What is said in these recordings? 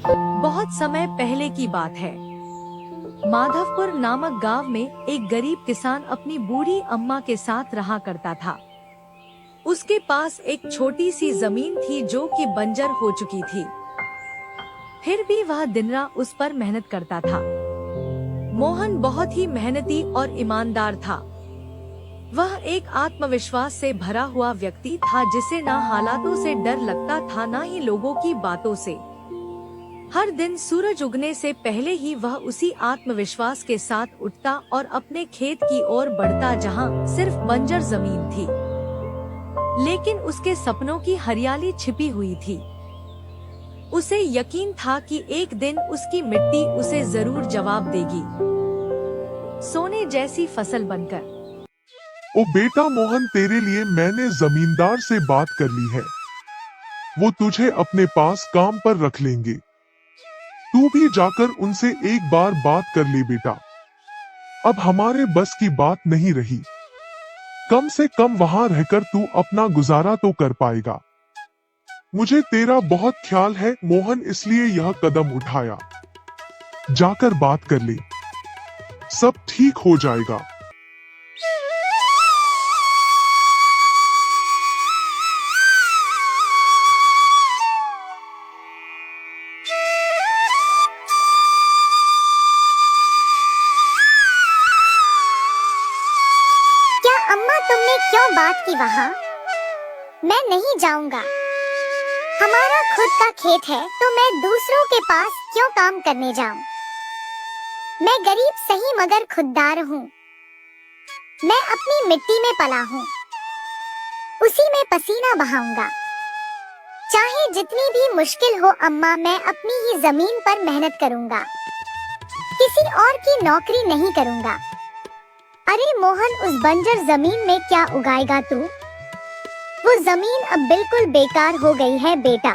बहुत समय पहले की बात है। माधवपुर नामक गांव में एक गरीब किसान अपनी बूढ़ी अम्मा के साथ रहा करता था। उसके पास एक छोटी सी जमीन थी जो कि बंजर हो चुकी थी। फिर भी वह दिन रात उस पर मेहनत करता था। मोहन बहुत ही मेहनती और ईमानदार था। वह एक आत्मविश्वास से भरा हुआ व्यक्ति था जिसे न हालातों से डर लगता था न ही लोगों की बातों से। हर दिन सूरज उगने से पहले ही वह उसी आत्मविश्वास के साथ उठता और अपने खेत की ओर बढ़ता जहां सिर्फ बंजर जमीन थी, लेकिन उसके सपनों की हरियाली छिपी हुई थी। उसे यकीन था कि एक दिन उसकी मिट्टी उसे जरूर जवाब देगी, सोने जैसी फसल बनकर। ओ बेटा मोहन, तेरे लिए मैंने जमींदार से बात कर ली है। वो तुझे अपने पास काम पर रख लेंगे। तू भी जाकर उनसे एक बार बात कर ले बेटा। अब हमारे बस की बात नहीं रही। कम से कम वहां रहकर तू अपना गुजारा तो कर पाएगा। मुझे तेरा बहुत ख्याल है मोहन, इसलिए यह कदम उठाया। जाकर बात कर ले, सब ठीक हो जाएगा। अम्मा, तुमने क्यों बात की वहाँ? मैं नहीं जाऊंगा। हमारा खुद का खेत है तो मैं दूसरों के पास क्यों काम करने जाऊं? मैं गरीब सही मगर खुददार हूँ। मैं अपनी मिट्टी में पला हूँ, उसी में पसीना बहाऊंगा। चाहे जितनी भी मुश्किल हो अम्मा, मैं अपनी ही जमीन पर मेहनत करूंगा। किसी और की नौकरी नहीं करूंगा। अरे मोहन, उस बंजर जमीन में क्या उगाएगा तू? वो जमीन अब बिल्कुल बेकार हो गई है बेटा।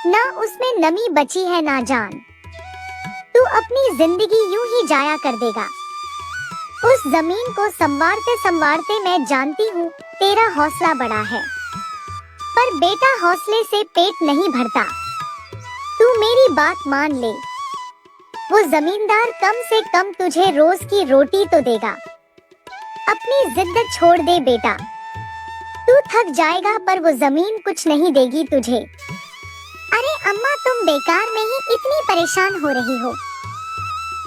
ना उसमें नमी बची है ना जान। तू अपनी जिंदगी यूं ही जाया कर देगा। उस जमीन को संवारते संवारते मैं जानती हूँ तेरा हौसला बड़ा है, पर बेटा हौसले से पेट नहीं भरता। तू मेरी बात मान ले। वो जमींदार कम से कम तुझे रोज की रोटी तो देगा। अपनी जिद छोड़ दे बेटा। तू थक जाएगा पर वो जमीन कुछ नहीं देगी तुझे। अरे अम्मा, तुम बेकार में ही इतनी परेशान हो रही हो।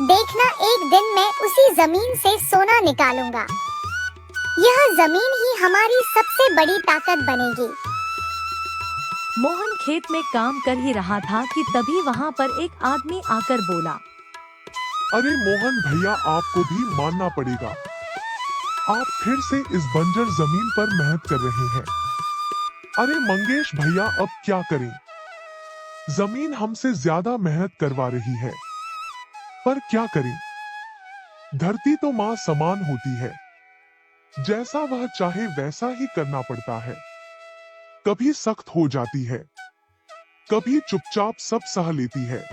देखना, एक दिन मैं उसी जमीन से सोना निकालूंगा। यह जमीन ही हमारी सबसे बड़ी ताकत बनेगी। मोहन खेत में काम कर ही रहा था कि तभी वहाँ पर एक आदमी आकर बोला, अरे मोहन भैया, आपको भी मानना पड़ेगा। आप फिर से इस बंजर जमीन पर मेहनत कर रहे हैं। अरे मंगेश भैया, अब क्या करें? जमीन हमसे ज्यादा मेहनत करवा रही है, पर क्या करें? धरती तो माँ समान होती है। जैसा वह चाहे वैसा ही करना पड़ता है। कभी सख्त हो जाती है, कभी चुपचाप सब सह लेती है,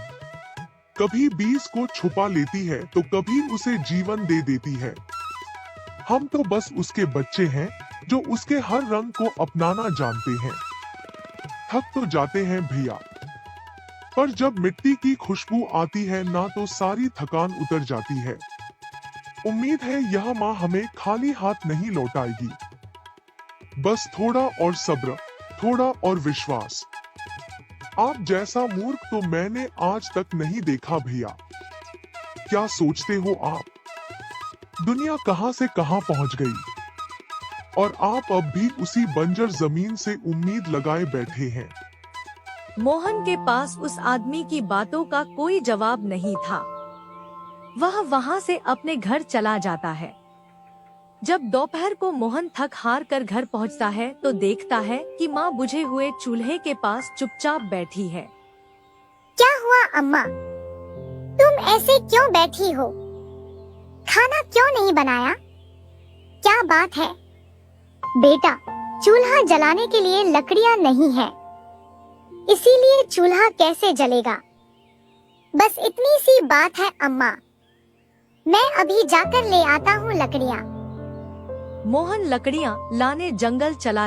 कभी बीज को छुपा लेती है तो कभी उसे जीवन दे देती है। हम तो बस उसके बच्चे हैं जो उसके हर रंग को अपनाना जानते हैं। थक तो जाते हैं भैया, पर जब मिट्टी की खुशबू आती है ना तो सारी थकान उतर जाती है। उम्मीद है यह माँ हमें खाली हाथ नहीं लौटाएगी। बस थोड़ा और सब्र, थोड़ा और विश्वास। आप जैसा मूर्ख तो मैंने आज तक नहीं देखा भैया। क्या सोचते हो आप? दुनिया कहां से कहां पहुंच गई और आप अब भी उसी बंजर जमीन से उम्मीद लगाए बैठे हैं। मोहन के पास उस आदमी की बातों का कोई जवाब नहीं था। वह वहां से अपने घर चला जाता है। जब दोपहर को मोहन थक हार कर घर पहुंचता है तो देखता है कि माँ बुझे हुए चूल्हे के पास चुपचाप बैठी है। क्या हुआ अम्मा? तुम ऐसे क्यों बैठी हो? खाना क्यों नहीं बनाया? क्या बात है? बेटा, चूल्हा जलाने के लिए लकड़ियाँ नहीं है, इसीलिए चूल्हा कैसे जलेगा? बस इतनी सी बात है अम्मा। मैं अभी जाकर ले आता हूँ लकड़ियाँ। मोहन लकड़ियाँ लाने जंगल चला